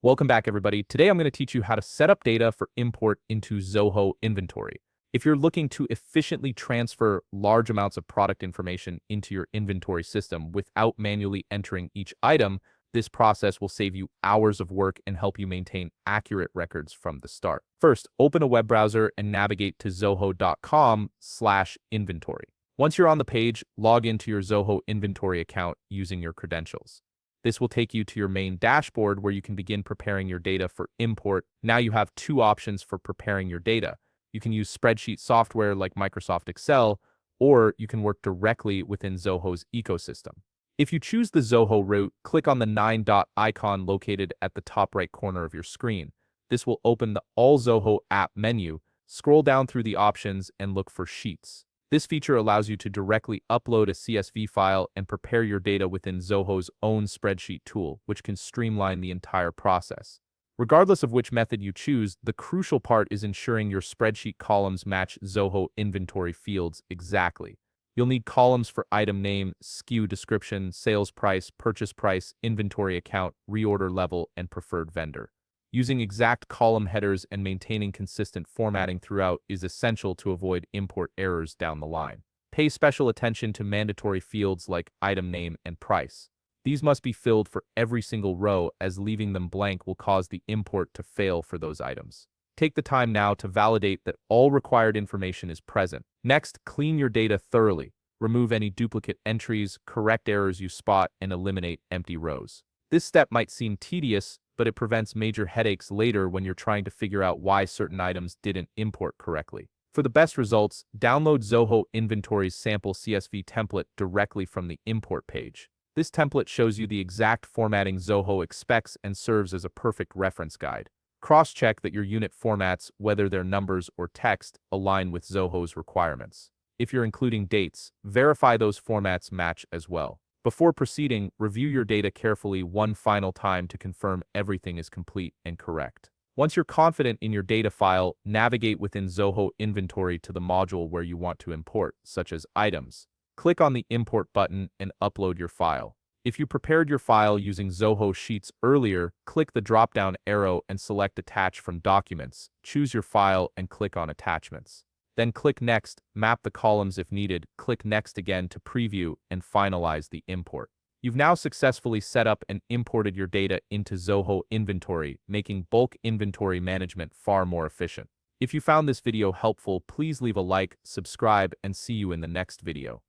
Welcome back, everybody. Today I'm going to teach you how to set up data for import into Zoho Inventory. If you're looking to efficiently transfer large amounts of product information into your inventory system without manually entering each item, this process will save you hours of work and help you maintain accurate records from the start. First, open a web browser and navigate to zoho.com/inventory. Once you're on the page, log into your Zoho Inventory account using your credentials. This will take you to your main dashboard where you can begin preparing your data for import. Now you have two options for preparing your data. You can use spreadsheet software like Microsoft Excel, or you can work directly within Zoho's ecosystem. If you choose the Zoho route, click on the 9-dot icon located at the top right corner of your screen. This will open the All Zoho app menu. Scroll down through the options and look for Sheets. This feature allows you to directly upload a CSV file and prepare your data within Zoho's own spreadsheet tool, which can streamline the entire process. Regardless of which method you choose, the crucial part is ensuring your spreadsheet columns match Zoho inventory fields exactly. You'll need columns for item name, SKU description, sales price, purchase price, inventory account, reorder level, and preferred vendor. Using exact column headers and maintaining consistent formatting throughout is essential to avoid import errors down the line. Pay special attention to mandatory fields like item name and price. These must be filled for every single row, as leaving them blank will cause the import to fail for those items. Take the time now to validate that all required information is present. Next, clean your data thoroughly. Remove any duplicate entries, correct errors you spot, and eliminate empty rows. This step might seem tedious, but it prevents major headaches later when you're trying to figure out why certain items didn't import correctly. For the best results, download Zoho Inventory's sample CSV template directly from the import page. This template shows you the exact formatting Zoho expects and serves as a perfect reference guide. Cross-check that your unit formats, whether they're numbers or text, align with Zoho's requirements. If you're including dates, verify those formats match as well. Before proceeding, review your data carefully one final time to confirm everything is complete and correct. Once you're confident in your data file, navigate within Zoho Inventory to the module where you want to import, such as items. Click on the Import button and upload your file. If you prepared your file using Zoho Sheets earlier, click the drop-down arrow and select Attach from Documents. Choose your file and click on Attachments. Then click Next, map the columns if needed, click Next again to preview, and finalize the import. You've now successfully set up and imported your data into Zoho Inventory, making bulk inventory management far more efficient. If you found this video helpful, please leave a like, subscribe, and see you in the next video.